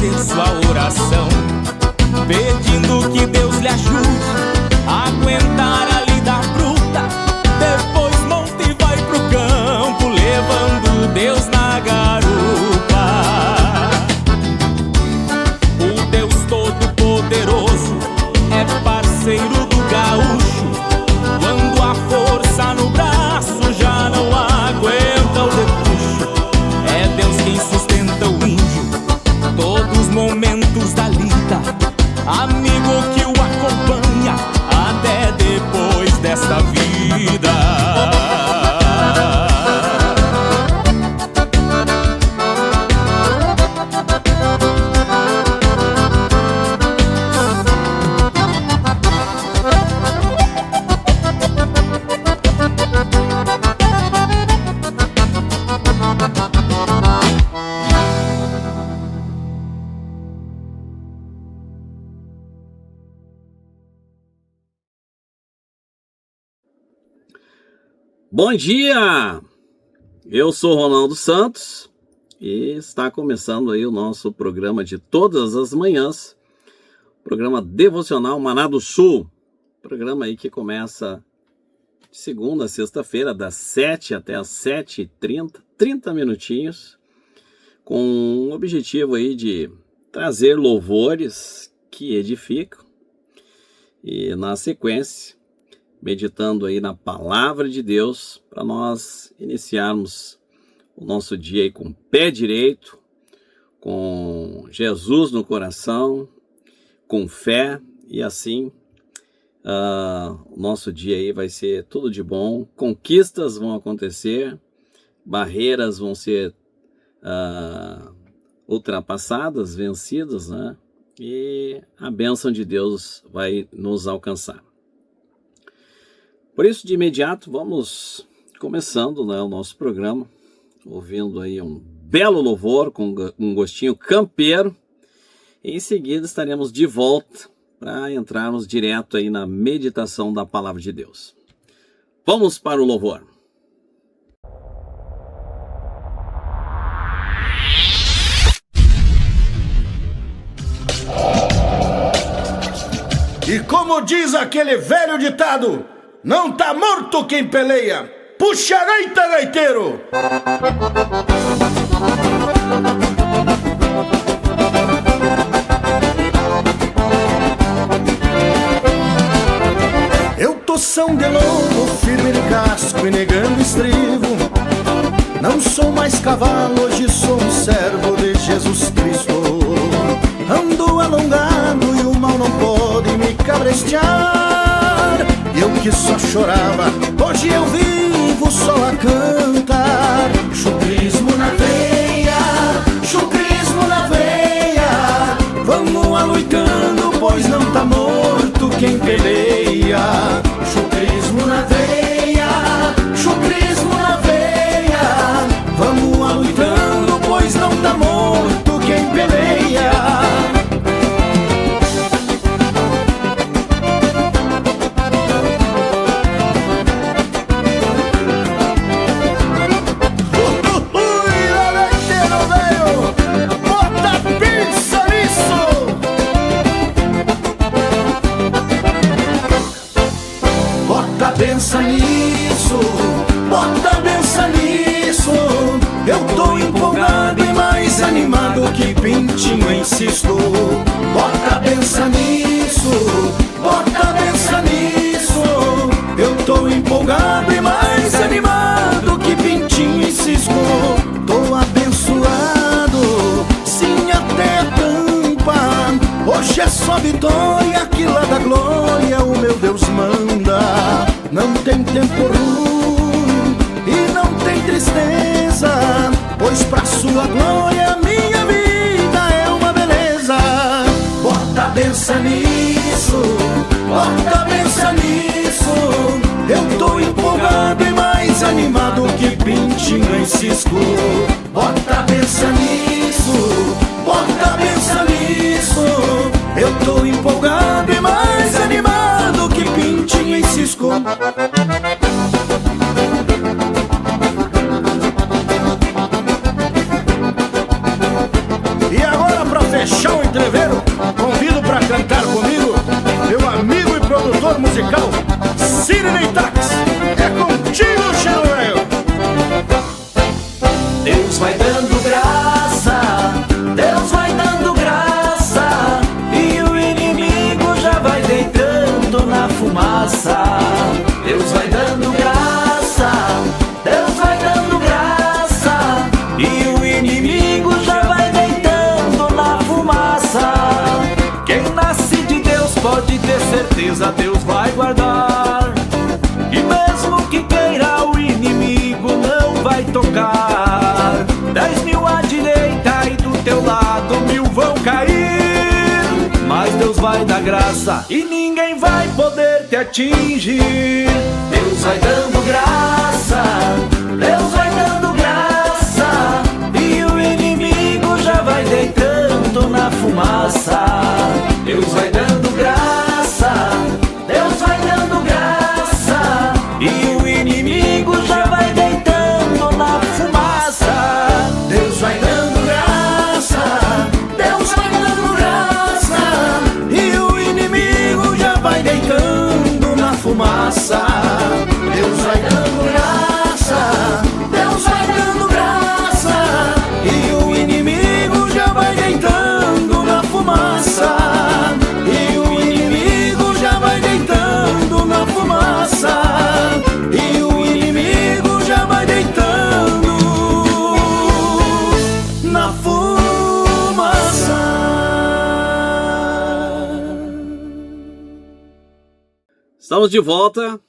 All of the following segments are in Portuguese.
fazer sua oração, pedindo que Deus lhe ajude a aguentar a lida bruta. Depois monta e vai pro campo, levando Deus na garupa. O Deus Todo-Poderoso é parceiro do gaúcho. Quando a força no braço já não aguenta o depuxo, é Deus quem sustenta o índio todos os momentos da lida, amigo que o acompanha até depois desta vida. Bom dia! Eu sou Ronaldo Santos e está começando aí o nosso programa de todas as manhãs, programa devocional Maná do Sul, programa aí que começa de segunda a sexta-feira, das 7 até as 7h30, 30 minutinhos, com o objetivo aí de trazer louvores que edificam e na sequência meditando aí na palavra de Deus, para nós iniciarmos o nosso dia aí com o pé direito, com Jesus no coração, com fé, e assim o nosso dia aí vai ser tudo de bom, conquistas vão acontecer, barreiras vão ser ultrapassadas, vencidas, né? E a bênção de Deus vai nos alcançar. Por isso, de imediato, vamos começando, né, o nosso programa, ouvindo aí um belo louvor com um gostinho campeiro. E em seguida estaremos de volta para entrarmos direto aí na meditação da palavra de Deus. Vamos para o louvor. E como diz aquele velho ditado, não tá morto quem peleia, puxa a gaita, gaiteiro! Eu tô São de lobo, firme de casco e negando estribo. Não sou mais cavalo, hoje sou um servo de Jesus Cristo. Ando alongado e o mal não pode me cabrestear. Eu que só chorava, hoje eu vivo só a cantar. Chucrismo na veia, chucrismo na veia. Vamos aluitando, pois não tá morto quem peleia. Chucrismo na veia, chucrismo na veia. Vamos aluitando, pois não tá morto quem peleia. Pensa nisso, bota benção nisso. Eu tô empolgado e mais animado que pintinho em cisto. Bota benção nisso, bota benção nisso. Eu tô empolgado e mais animado que pintinho em cisco. Tô abençoado, sim até a tampa. Hoje é só vitória, que lá da glória o meu Deus manda. Não tem tempo ruim e não tem tristeza, pois pra sua glória minha vida é uma beleza. Bota benção nisso, bota benção nisso. Eu tô empolgado e mais animado que pintinho em cisco. Bota benção nisso, bota benção nisso. Eu tô empolgado e mais animado que pintinho em cisco. E agora pra fechar fumaça. Deus vai dando graça, Deus vai dando graça, e o inimigo já vai deitando na fumaça. Quem nasce de Deus pode ter certeza, Deus vai guardar. E mesmo que queira, o inimigo não vai tocar. 10.000 à direita e do teu lado 1.000 vão cair, mas Deus vai dar graça e ninguém vai poder te atingir. Deus vai dando graça, Deus vai dando graça, e o inimigo já vai deitando na fumaça. Deus vai dando graça, Deus vai dando graça, e o inimigo já vai deitando na fumaça. Deus vai dando graça, Deus vai dando graça, e o inimigo já vai deitando na fumaça. Deus vai dando graça, Deus vai dando graça, e o inimigo já vai deitando na fumaça. E o inimigo já vai deitando na fumaça. E o inimigo já vai deitando na fumaça. Estamos de volta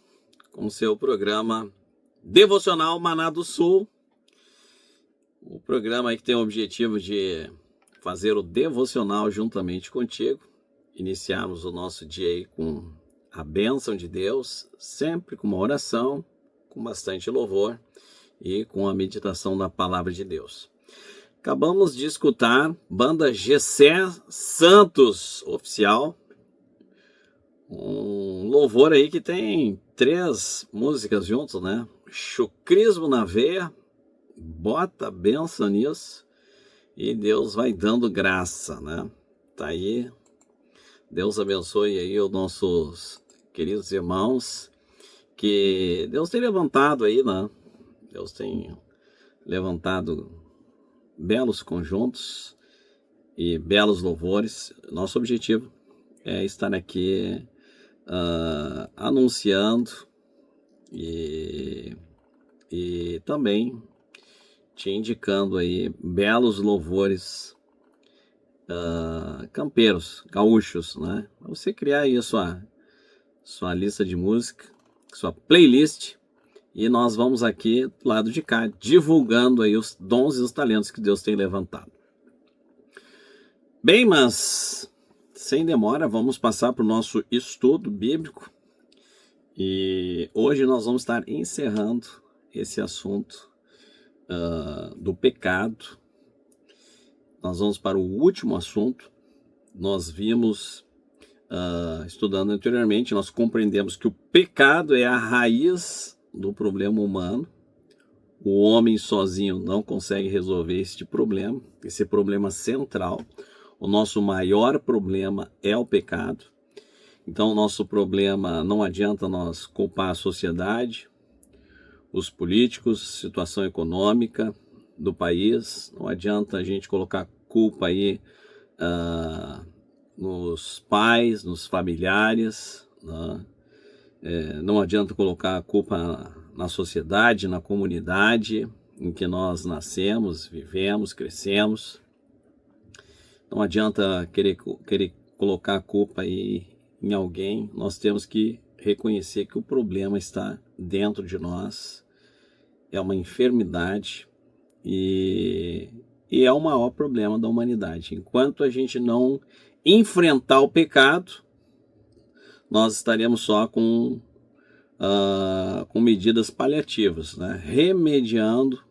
com o seu programa Devocional Maná do Sul. O programa aí que tem o objetivo de fazer o devocional juntamente contigo. Iniciarmos o nosso dia aí com a bênção de Deus, sempre com uma oração, com bastante louvor e com a meditação da palavra de Deus. Acabamos de escutar Banda Gessé Santos Oficial, um louvor aí que tem 3 músicas juntos, né? Chucrismo na veia, bota a benção nisso e Deus vai dando graça, né? Tá aí, Deus abençoe aí os nossos queridos irmãos, que Deus tem levantado aí, né? Deus tem levantado belos conjuntos e belos louvores. Nosso objetivo é estar aqui anunciando e também te indicando aí belos louvores campeiros, gaúchos, né? Você criar aí a sua lista de música, sua playlist, e nós vamos aqui do lado de cá divulgando aí os dons e os talentos que Deus tem levantado. Bem, mas sem demora, vamos passar para o nosso estudo bíblico. E hoje nós vamos estar encerrando esse assunto do pecado. Nós vamos para o último assunto. Nós vimos, estudando anteriormente, nós compreendemos que o pecado é a raiz do problema humano. O homem sozinho não consegue resolver esse problema central. O nosso maior problema é o pecado. Então, o nosso problema, não adianta nós culpar a sociedade, os políticos, situação econômica do país. Não adianta a gente colocar culpa aí nos pais, nos familiares, né? Não adianta colocar a culpa na sociedade, na comunidade em que nós nascemos, vivemos, crescemos. Não adianta querer colocar a culpa aí em alguém. Nós temos que reconhecer que o problema está dentro de nós. É uma enfermidade e é o maior problema da humanidade. Enquanto a gente não enfrentar o pecado, nós estaremos só com medidas paliativas, né? Remediando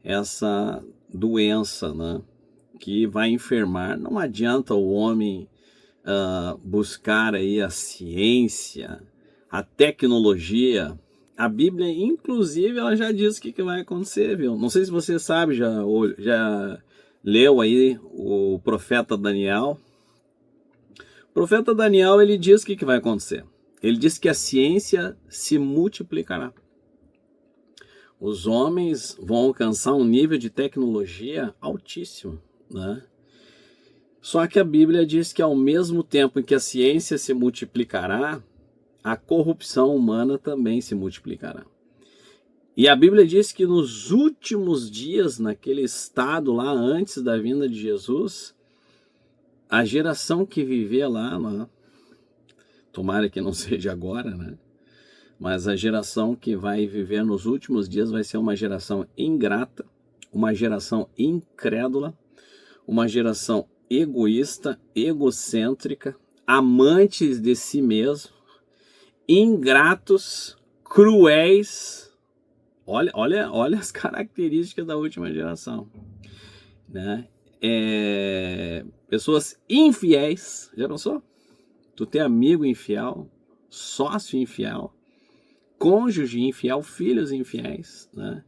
essa doença, né? Que vai enfermar. Não adianta o homem buscar aí a ciência, a tecnologia. A Bíblia, inclusive, ela já diz o que vai acontecer, viu? Não sei se você sabe, já leu aí o profeta Daniel. O profeta Daniel, ele diz o que vai acontecer. Ele diz que a ciência se multiplicará. Os homens vão alcançar um nível de tecnologia altíssimo, né? Só que a Bíblia diz que ao mesmo tempo em que a ciência se multiplicará, a corrupção humana também se multiplicará. E a Bíblia diz que nos últimos dias, naquele estado lá antes da vinda de Jesus, a geração que viver lá, tomara que não seja agora, né? Mas a geração que vai viver nos últimos dias vai ser uma geração ingrata, uma geração incrédula, uma geração egoísta, egocêntrica, amantes de si mesmo, ingratos, cruéis. Olha as características da última geração, né? Pessoas infiéis. Já pensou? Tu ter amigo infiel, sócio infiel, cônjuge infiel, filhos infiéis, né?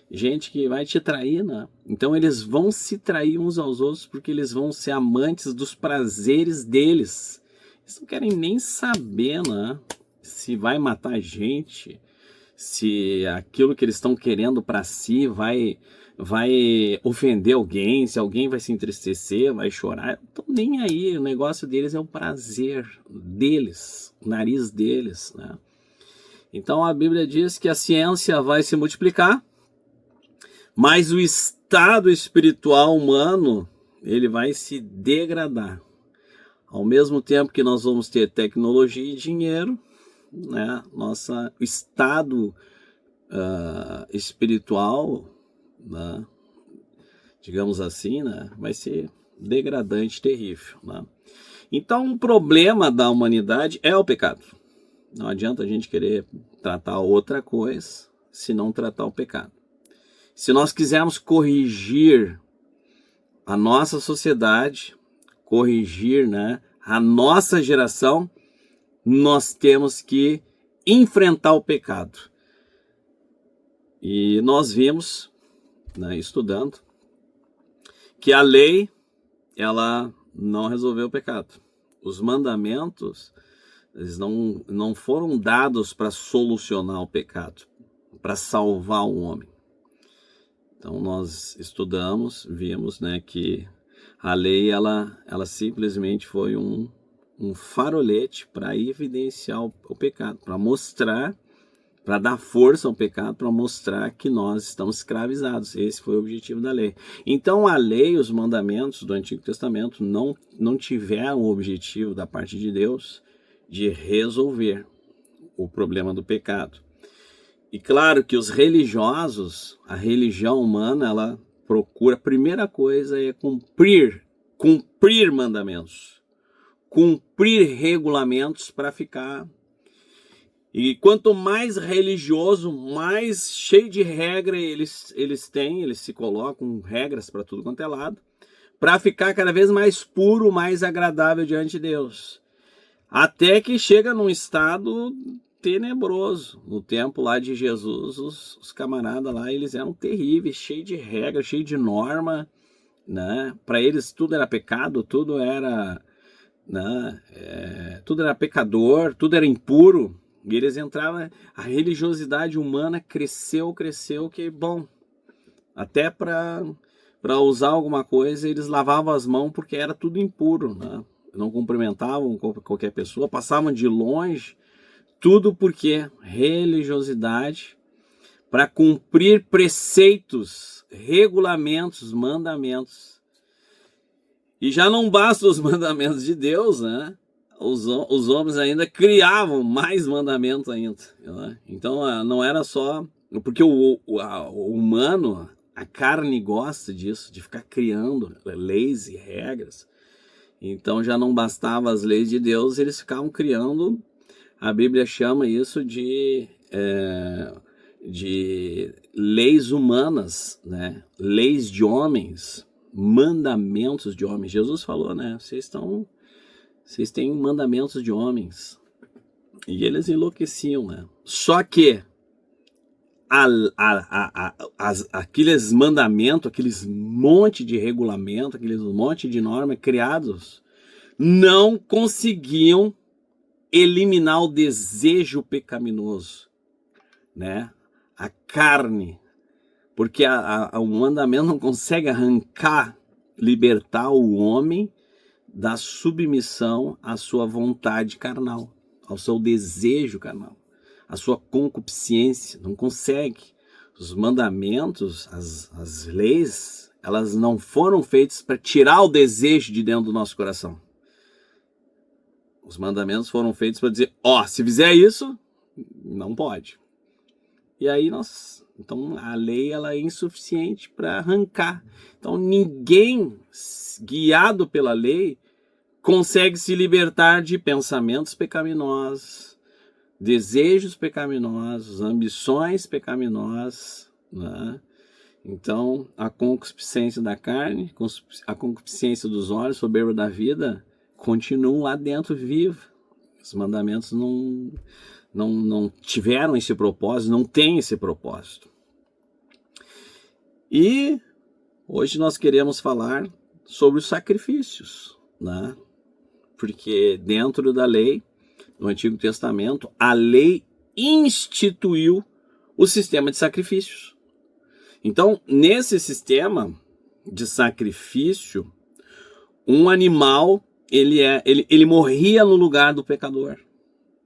Gente que vai te trair, né? Então eles vão se trair uns aos outros porque eles vão ser amantes dos prazeres deles. Eles não querem nem saber, né? Se vai matar gente, se aquilo que eles estão querendo para si vai ofender alguém, se alguém vai se entristecer, vai chorar. Então nem aí, o negócio deles é o prazer deles, o nariz deles, né? Então a Bíblia diz que a ciência vai se multiplicar, mas o estado espiritual humano, ele vai se degradar. Ao mesmo tempo que nós vamos ter tecnologia e dinheiro, né, nosso estado espiritual, né, digamos assim, né, vai ser degradante, terrível, né? Então o problema da humanidade é o pecado. Não adianta a gente querer tratar outra coisa se não tratar o pecado. Se nós quisermos corrigir a nossa sociedade, corrigir, né, a nossa geração, nós temos que enfrentar o pecado. E nós vimos, né, estudando, que a lei, ela não resolveu o pecado. Os mandamentos, eles não foram dados para solucionar o pecado, para salvar o homem. Então nós estudamos, vimos, né, que a lei ela simplesmente foi um farolete para evidenciar o pecado, para mostrar, para dar força ao pecado, para mostrar que nós estamos escravizados. Esse foi o objetivo da lei. Então a lei, os mandamentos do Antigo Testamento não tiveram o objetivo da parte de Deus de resolver o problema do pecado. E claro que os religiosos, a religião humana, ela procura, a primeira coisa é cumprir mandamentos, cumprir regulamentos para ficar. E quanto mais religioso, mais cheio de regra eles têm, eles se colocam regras para tudo quanto é lado, para ficar cada vez mais puro, mais agradável diante de Deus. Até que chega num estado tenebroso. No tempo lá de Jesus, os camaradas lá, eles eram terríveis, cheios de regra, cheios de norma, né? Para eles tudo era pecado, tudo era, né? Tudo era pecador, tudo era impuro. E eles entravam, a religiosidade humana cresceu, que bom. Até para usar alguma coisa, eles lavavam as mãos porque era tudo impuro, né? Não cumprimentavam qualquer pessoa, passavam de longe. Tudo porque religiosidade, para cumprir preceitos, regulamentos, mandamentos. E já não basta os mandamentos de Deus, né? Os homens ainda criavam mais mandamentos ainda, né? Então não era só... Porque o humano, a carne gosta disso, de ficar criando leis e regras. Então já não bastava as leis de Deus, eles ficavam criando... A Bíblia chama isso de leis humanas, né? Leis de homens, mandamentos de homens. Jesus falou, né? Vocês têm mandamentos de homens. E eles enlouqueciam, né? Só que aqueles mandamentos, aqueles monte de regulamento, aqueles monte de normas criados, não conseguiam eliminar o desejo pecaminoso, né? A carne, porque o mandamento não consegue arrancar, libertar o homem da submissão à sua vontade carnal, ao seu desejo carnal, à sua concupiscência. Não consegue. Os mandamentos, as leis, elas não foram feitas para tirar o desejo de dentro do nosso coração. Os mandamentos foram feitos para dizer, se fizer isso, não pode. E aí então a lei ela é insuficiente para arrancar. Então ninguém guiado pela lei consegue se libertar de pensamentos pecaminosos, desejos pecaminosos, ambições pecaminosas, né? Então a concupiscência da carne, a concupiscência dos olhos, soberba da vida, continuam lá dentro vivo. Os mandamentos não tiveram esse propósito, não têm esse propósito. E hoje nós queremos falar sobre os sacrifícios, né? Porque dentro da lei, no Antigo Testamento, a lei instituiu o sistema de sacrifícios. Então, nesse sistema de sacrifício, um animal, ele morria no lugar do pecador.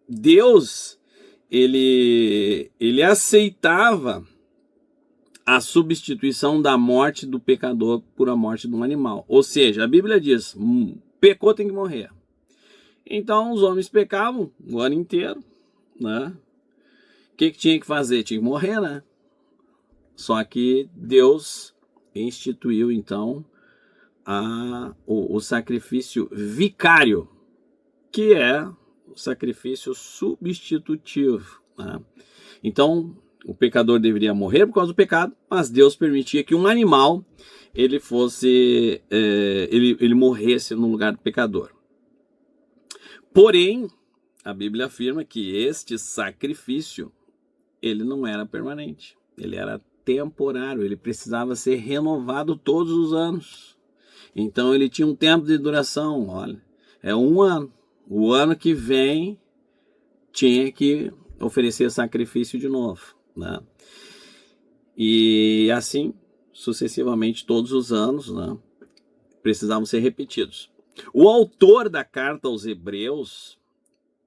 Deus, ele aceitava a substituição da morte do pecador por a morte de um animal. Ou seja, a Bíblia diz, pecou tem que morrer. Então os homens pecavam o ano inteiro, né? O que tinha que fazer? Tinha que morrer, né? Só que Deus instituiu então o sacrifício vicário, que é o sacrifício substitutivo, né? Então o pecador deveria morrer por causa do pecado, mas Deus permitia que um animal ele morresse no lugar do pecador. Porém, a Bíblia afirma que este sacrifício ele não era permanente, ele era temporário, ele precisava ser renovado todos os anos. Então ele tinha um tempo de duração, olha, é um ano. O ano que vem tinha que oferecer sacrifício de novo, né? E assim sucessivamente todos os anos, né, precisavam ser repetidos. O autor da carta aos Hebreus,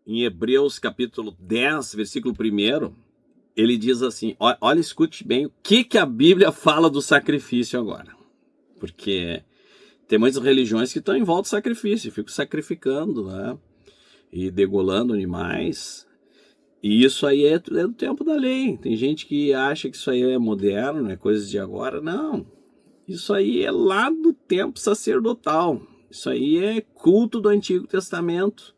em Hebreus capítulo 10, versículo 1, ele diz assim, olha, escute bem o que a Bíblia fala do sacrifício agora. Porque tem muitas religiões que estão em volta do sacrifício, ficam sacrificando, né, e degolando animais. E isso aí é do tempo da lei. Tem gente que acha que isso aí é moderno, é coisa de agora. Não, isso aí é lá do tempo sacerdotal. Isso aí é culto do Antigo Testamento.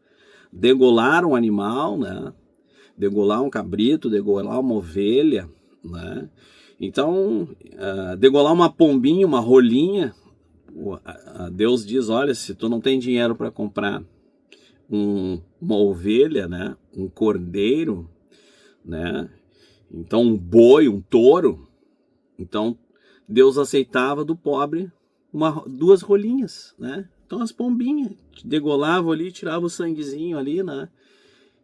Degolar um animal, né? Degolar um cabrito, degolar uma ovelha, né? Então, degolar uma pombinha, uma rolinha. Deus diz, olha, se tu não tem dinheiro para comprar uma ovelha, né, um cordeiro, né, então um boi, um touro, então Deus aceitava do pobre duas rolinhas, né, então as pombinhas degolavam ali, tiravam o sanguezinho ali, né.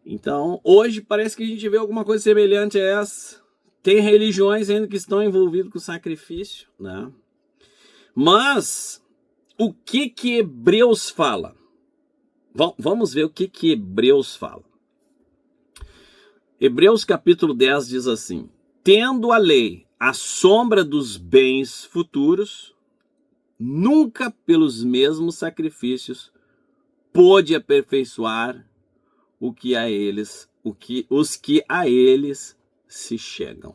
Então hoje parece que a gente vê alguma coisa semelhante a essa. Tem religiões ainda que estão envolvidas com sacrifício, né, mas o que Hebreus fala? Vamos ver o que Hebreus fala. Hebreus capítulo 10 diz assim, tendo a lei a sombra dos bens futuros, nunca pelos mesmos sacrifícios pôde aperfeiçoar os que a eles se chegam.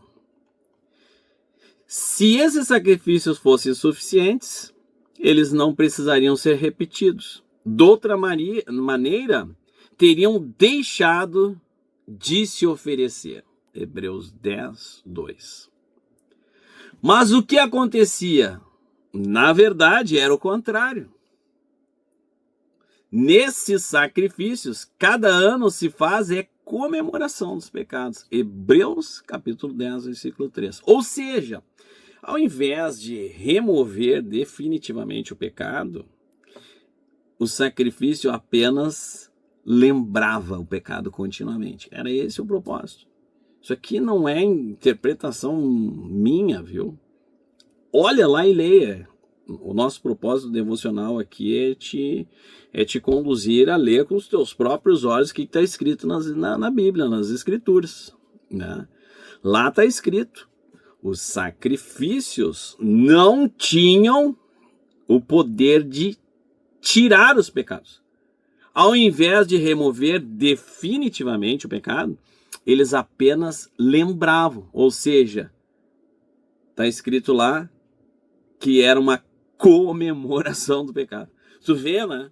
Se esses sacrifícios fossem suficientes, eles não precisariam ser repetidos. De outra maneira, teriam deixado de se oferecer. Hebreus 10, 2. Mas o que acontecia? Na verdade, era o contrário. Nesses sacrifícios, cada ano se faz comemoração dos pecados. Hebreus capítulo 10, versículo 3. Ou seja, ao invés de remover definitivamente o pecado, o sacrifício apenas lembrava o pecado continuamente. Era esse o propósito. Isso aqui não é interpretação minha, viu? Olha lá e leia, O nosso propósito devocional aqui é te conduzir a ler com os teus próprios olhos o que está escrito na Bíblia, nas Escrituras, né? Lá está escrito: os sacrifícios não tinham o poder de tirar os pecados. Ao invés de remover definitivamente o pecado, eles apenas lembravam, ou seja, está escrito lá que era uma comemoração do pecado. Tu vê, né?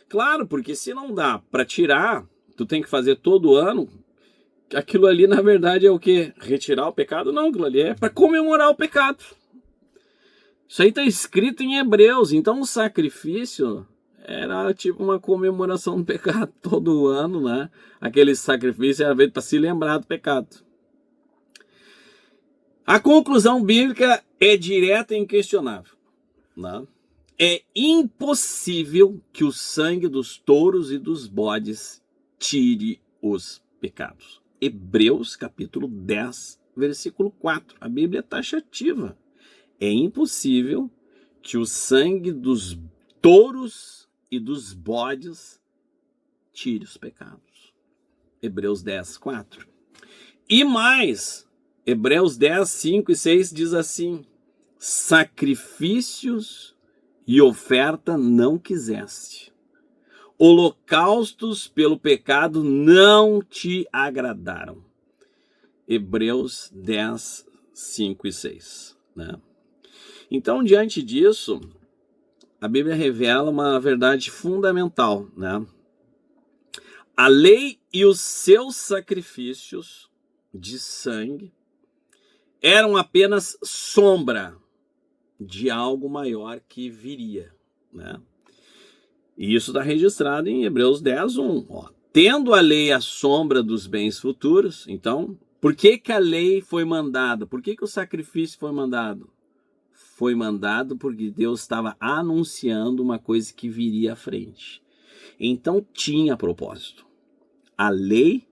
Claro, porque se não dá para tirar, tu tem que fazer todo ano. Aquilo ali, na verdade, é o quê? Retirar o pecado? Não, aquilo ali é para comemorar o pecado. Isso aí está escrito em Hebreus. Então, o sacrifício era tipo uma comemoração do pecado todo ano, né? Aquele sacrifício era feito para se lembrar do pecado. A conclusão bíblica é direta e inquestionável, né? É impossível que o sangue dos touros e dos bodes tire os pecados. Hebreus capítulo 10, versículo 4. A Bíblia é taxativa. É impossível que o sangue dos touros e dos bodes tire os pecados. Hebreus 10, 4. E mais, Hebreus 10, 5 e 6 diz assim: sacrifícios e oferta não quiseste, holocaustos pelo pecado não te agradaram. Hebreus 10, 5 e 6. Né? Então, diante disso, a Bíblia revela uma verdade fundamental, né? A lei e os seus sacrifícios de sangue eram apenas sombra de algo maior que viria, né? E isso está registrado em Hebreus 10, 1. Ó, tendo a lei a sombra dos bens futuros, então, por que a lei foi mandada? Por que o sacrifício foi mandado? Foi mandado porque Deus estava anunciando uma coisa que viria à frente. Então tinha propósito. A lei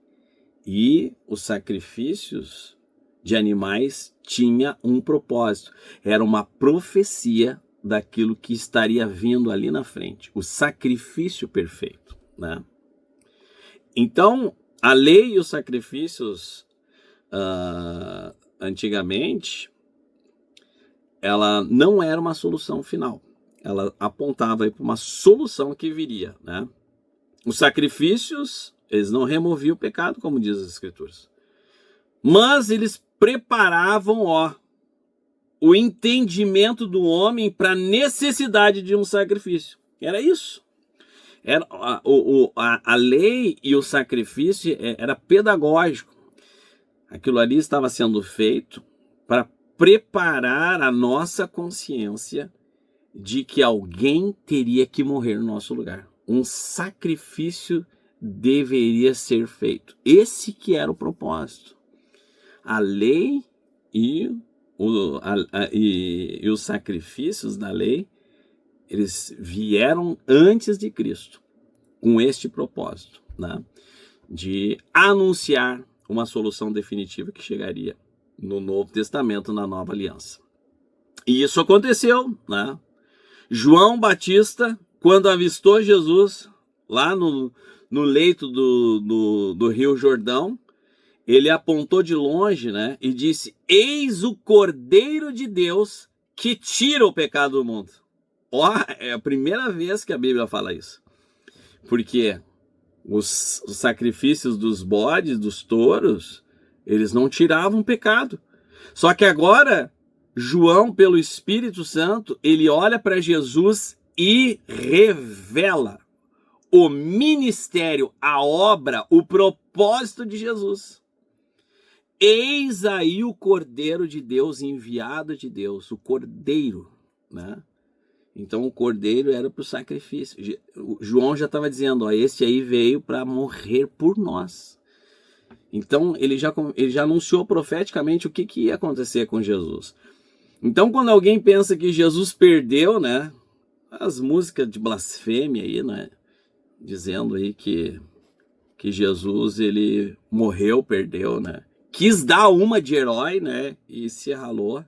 e os sacrifícios de animais tinha um propósito. Era uma profecia daquilo que estaria vindo ali na frente. O sacrifício perfeito, né? Então, a lei e os sacrifícios antigamente, ela não era uma solução final. Ela apontava para uma solução que viria, né? Os sacrifícios, eles não removiam o pecado, como diz as Escrituras. Mas eles preparavam, o entendimento do homem para a necessidade de um sacrifício. Era isso. Era, a lei e o sacrifício era pedagógico. Aquilo ali estava sendo feito para preparar a nossa consciência de que alguém teria que morrer no nosso lugar. Um sacrifício deveria ser feito. Esse que era o propósito. A lei e os sacrifícios da lei, eles vieram antes de Cristo, com este propósito, né? De anunciar uma solução definitiva que chegaria no Novo Testamento, na Nova Aliança. E isso aconteceu, né? João Batista, quando avistou Jesus lá no leito do Rio Jordão, ele apontou de longe, né, e disse: eis o Cordeiro de Deus que tira o pecado do mundo. É a primeira vez que a Bíblia fala isso. Porque os sacrifícios dos bodes, dos touros, eles não tiravam pecado. Só que agora, João, pelo Espírito Santo, ele olha para Jesus e revela o ministério, a obra, o propósito de Jesus. Eis aí o Cordeiro de Deus, enviado de Deus, o Cordeiro, né? Então o Cordeiro era para o sacrifício. João já estava dizendo, esse aí veio para morrer por nós. Então ele já anunciou profeticamente o que ia acontecer com Jesus. Então quando alguém pensa que Jesus perdeu, né? As músicas de blasfêmia aí, né? Dizendo aí que Jesus, ele morreu, perdeu, né? Quis dar uma de herói, né? E se ralou.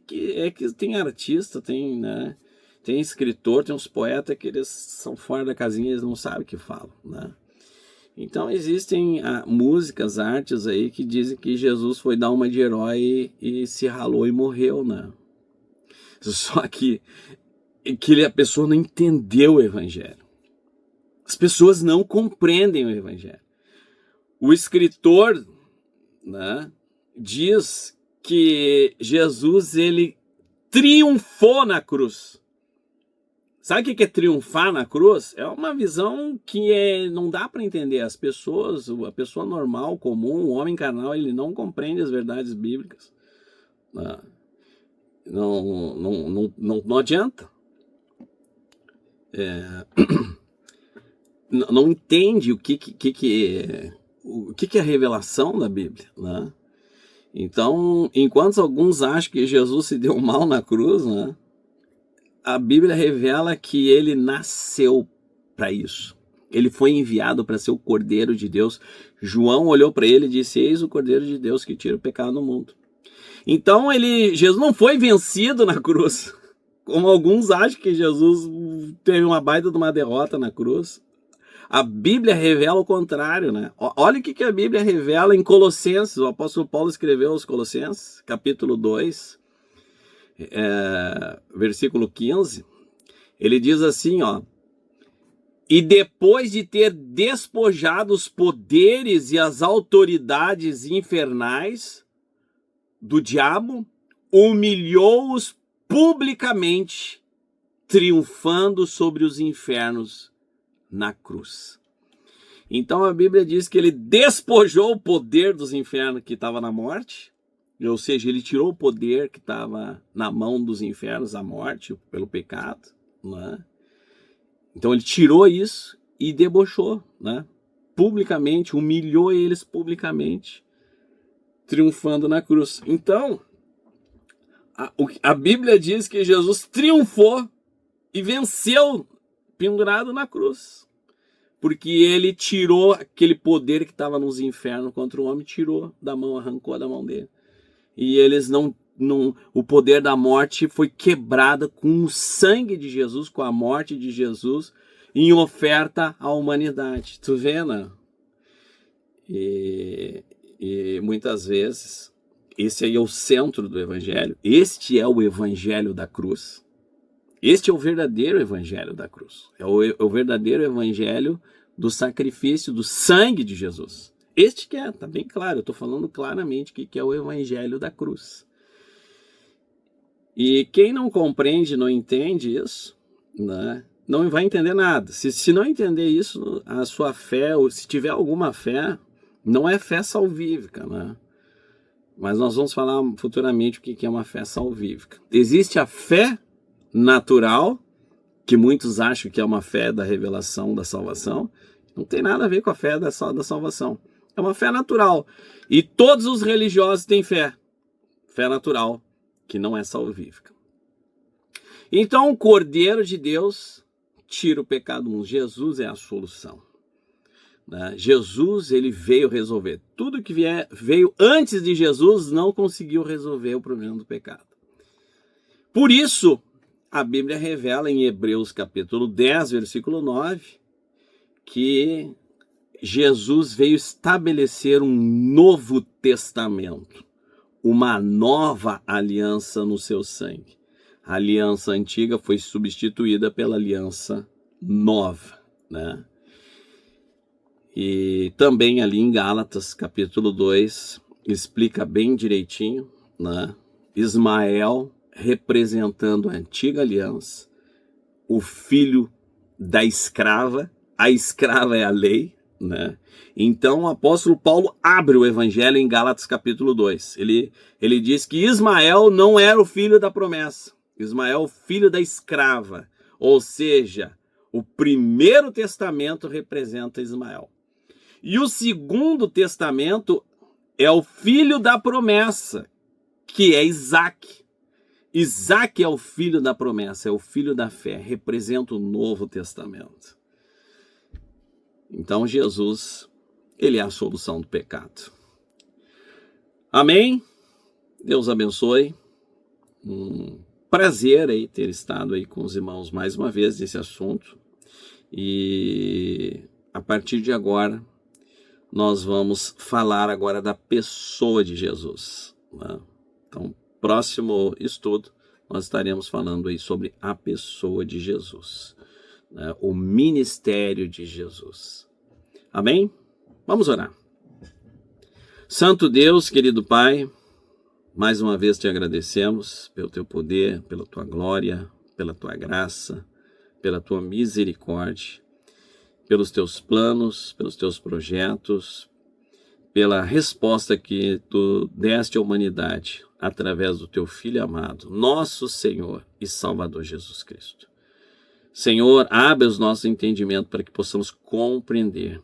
que tem artista, tem, né, tem escritor, tem uns poetas que eles são fora da casinha, eles não sabem o que falam, né? Então existem músicas, artes aí que dizem que Jesus foi dar uma de herói e se ralou e morreu, né? Só que a pessoa não entendeu o evangelho. As pessoas não compreendem o evangelho. O escritor, né, diz que Jesus, ele triunfou na cruz. Sabe o que é triunfar na cruz? É uma visão que não dá para entender. As pessoas, a pessoa normal, comum, o homem carnal, ele não compreende as verdades bíblicas. Não adianta. Não entende o que é a revelação da Bíblia, né? Então, enquanto alguns acham que Jesus se deu mal na cruz, né, a Bíblia revela que ele nasceu para isso. Ele foi enviado para ser o Cordeiro de Deus. João olhou para ele e disse: eis o Cordeiro de Deus que tira o pecado do mundo. Então, Jesus não foi vencido na cruz, como alguns acham que Jesus teve uma baita de uma derrota na cruz. A Bíblia revela o contrário, né? Olha o que a Bíblia revela em Colossenses. O apóstolo Paulo escreveu aos Colossenses, capítulo 2, versículo 15. Ele diz assim, ó: e depois de ter despojado os poderes e as autoridades infernais do diabo, humilhou-os publicamente, triunfando sobre os infernos na cruz. Então a Bíblia diz que ele despojou o poder dos infernos que estava na morte, ou seja, ele tirou o poder que estava na mão dos infernos, a morte, pelo pecado, né? Então ele tirou isso e debochou, né, publicamente, humilhou eles publicamente, triunfando na cruz. Então a Bíblia diz que Jesus triunfou e venceu pendurado na cruz, porque ele tirou aquele poder que estava nos infernos contra o homem, tirou da mão, arrancou da mão dele. E eles o poder da morte foi quebrado com o sangue de Jesus, com a morte de Jesus, em oferta à humanidade. Tu vê, né? E muitas vezes, esse aí é o centro do evangelho. Este é o evangelho da cruz. Este é o verdadeiro evangelho da cruz. É o verdadeiro evangelho do sacrifício, do sangue de Jesus. Este que tá bem claro, eu estou falando claramente que é o evangelho da cruz. E quem não compreende, não entende isso, né, não vai entender nada. Se não entender isso, a sua fé, ou se tiver alguma fé, não é fé salvífica, né? Mas nós vamos falar futuramente o que é uma fé salvífica. Existe a fé natural, que muitos acham que é uma fé da revelação da salvação. Não tem nada a ver com a fé da salvação. É uma fé natural. E todos os religiosos têm fé. Fé natural, que não é salvífica. Então o Cordeiro de Deus tira o pecado do mundo. Jesus é a solução, né? Jesus, ele veio resolver. Tudo que veio antes de Jesus não conseguiu resolver o problema do pecado. Por isso, a Bíblia revela em Hebreus capítulo 10, versículo 9, que Jesus veio estabelecer um novo testamento, uma nova aliança no seu sangue. A aliança antiga foi substituída pela aliança nova, né? E também ali em Gálatas capítulo 2, explica bem direitinho, né? Ismael representando a antiga aliança, o filho da escrava, a escrava é a lei, né? Então o apóstolo Paulo abre o evangelho em Gálatas capítulo 2. Ele diz que Ismael não era o filho da promessa, Ismael o filho da escrava, ou seja, o primeiro testamento representa Ismael. E o segundo testamento é o filho da promessa, que é Isaac. Isaac é o filho da promessa, é o filho da fé, representa o Novo Testamento. Então Jesus, ele é a solução do pecado. Amém? Deus abençoe. um prazer aí ter estado aí com os irmãos mais uma vez nesse assunto. E a partir de agora, nós vamos falar agora da pessoa de Jesus, né? Então, próximo estudo, nós estaremos falando aí sobre a pessoa de Jesus, né? O ministério de Jesus. Amém? Vamos orar. Santo Deus, querido Pai, mais uma vez te agradecemos pelo teu poder, pela tua glória, pela tua graça, pela tua misericórdia, pelos teus planos, pelos teus projetos, pela resposta que tu deste à humanidade através do teu Filho amado, nosso Senhor e Salvador Jesus Cristo. Senhor, abre os nossos entendimentos para que possamos compreender,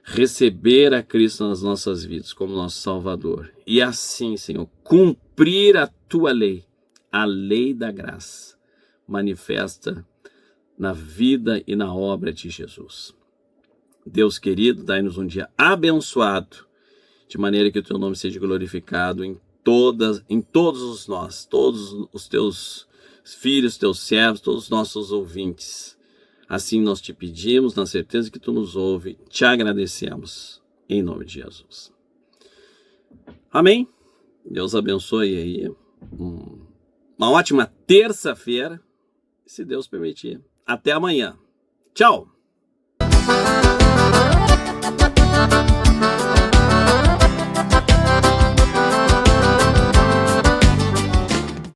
receber a Cristo nas nossas vidas como nosso Salvador e assim, Senhor, cumprir a tua lei, a lei da graça, manifesta na vida e na obra de Jesus. Deus querido, dai-nos um dia abençoado, de maneira que o teu nome seja glorificado em todos nós, todos os teus filhos, teus servos, todos os nossos ouvintes. Assim nós te pedimos, na certeza que tu nos ouve, te agradecemos, em nome de Jesus. Amém? Deus abençoe aí. Uma ótima terça-feira, se Deus permitir. Até amanhã. Tchau!